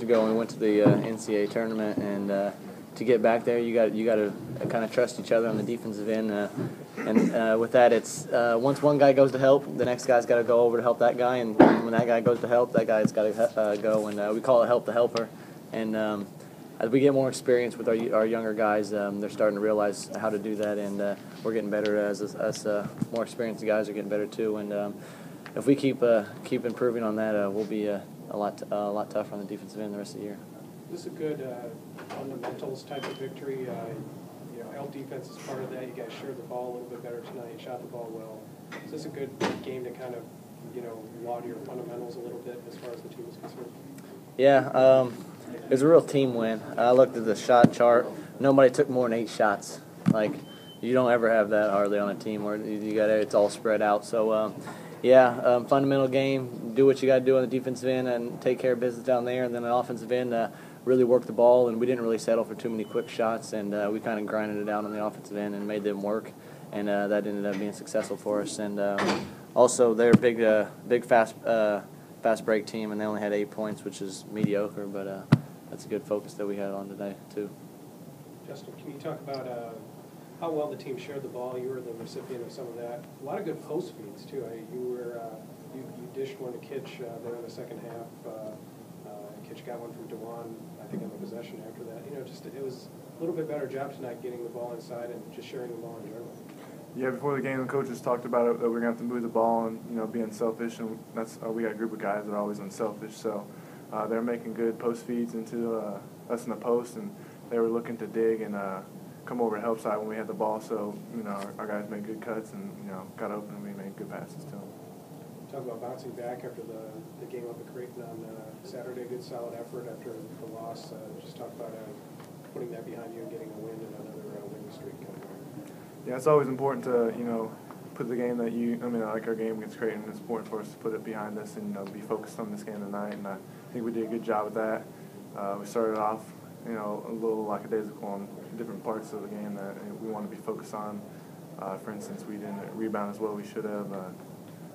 ago when we went to the NCAA tournament, and to get back there, you got to kind of trust each other on the defensive end, and with that, it's once one guy goes to help, the next guy's got to go over to help that guy, and when that guy goes to help, that guy's got to go, and we call it help the helper, and as we get more experience with our younger guys, they're starting to realize how to do that, and we're getting better as us more experienced guys are getting better too, and if we keep improving on that, we'll be a lot tougher on the defensive end the rest of the year. This is a good fundamentals type of victory. Help defense is part of that. You guys shared the ball a little bit better tonight. Shot the ball well. Is this a good game to kind of laud your fundamentals a little bit as far as the team is concerned? Yeah, it was a real team win. I looked at the shot chart. Nobody took more than 8 shots. Like, you don't ever have that hardly on a team where it's all spread out. So. Fundamental game. Do what you got to do on the defensive end and take care of business down there. And then the offensive end, really work the ball. And we didn't really settle for too many quick shots. And we kind of grinded it out on the offensive end and made them work. And that ended up being successful for us. And also, they're a big fast break team, and they only had 8 points, which is mediocre. But that's a good focus that we had on today too. Justin, can you talk about how well the team shared the ball? You were the recipient of some of that. A lot of good post feeds too. You dished one to Kitch there in the second half. Kitch got one from Dewan, I think, on the possession after that. It was a little bit better job tonight getting the ball inside and just sharing the ball in general. Yeah, before the game, the coaches talked about it, that we're going to have to move the ball and being selfish, and that's we got a group of guys that are always unselfish. So they're making good post feeds into us in the post, and they were looking to dig and come over to help side when we had the ball. So our guys made good cuts and got open, and we made good passes to them. Talk about bouncing back after the game up at Creighton on Saturday. Good solid effort after the loss. Just talk about putting that behind you and getting a win and another winning streak coming on. Yeah, it's always important to put the game that like our game against Creighton. It's important for us to put it behind us and be focused on this game tonight. And I think we did a good job with that. We started off a little lackadaisical on different parts of the game that we want to be focused on. For instance, we didn't rebound as well as we should have.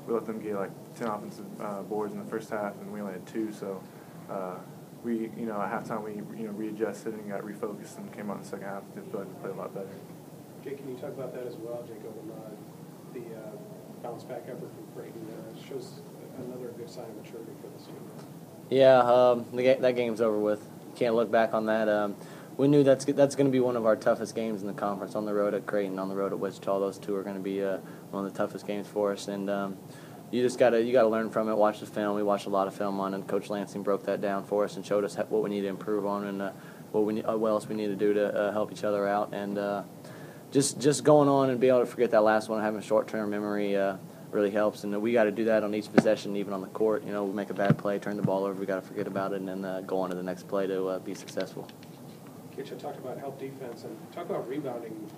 We let them get like 10 offensive boards in the first half, and we only had 2. So we, at halftime, we readjusted and got refocused and came out in the second half to play a lot better. Jake, can you talk about that as well, Jacob? The bounce back effort from Creighton shows another good sign of maturity for this team. Yeah, that game's over with. Can't look back on that. We knew that's going to be one of our toughest games in the conference. On the road at Creighton, on the road at Wichita, those two are going to be one of the toughest games for us. And you just got to learn from it. Watch the film. We watched a lot of film on it. Coach Lansing broke that down for us and showed us what we need to improve on and what else we need to do to help each other out. And just going on and being able to forget that last one, having a short-term memory really helps. And we got to do that on each possession, even on the court. We make a bad play, turn the ball over. We got to forget about it and then go on to the next play to be successful. Kitchell talked about help defense and talk about rebounding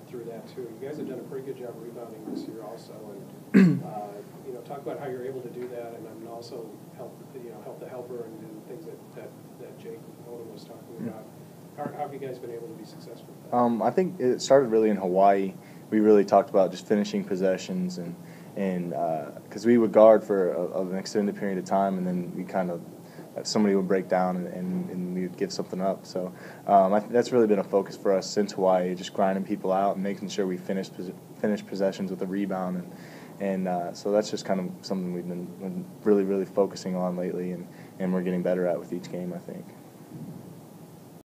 through that too. You guys have done a pretty good job rebounding this year also, and talk about how you're able to do that, and then also help the helper and things that Jake Odum was talking about. How have you guys been able to be successful with that? I think it started really in Hawaii. We really talked about just finishing possessions and because we would guard for an extended period of time, and then we kind of somebody would break down and we would give something up. So that's really been a focus for us since Hawaii, just grinding people out and making sure we finish possessions with a rebound. And so that's just kind of something we've been really, really focusing on lately, and we're getting better at with each game, I think.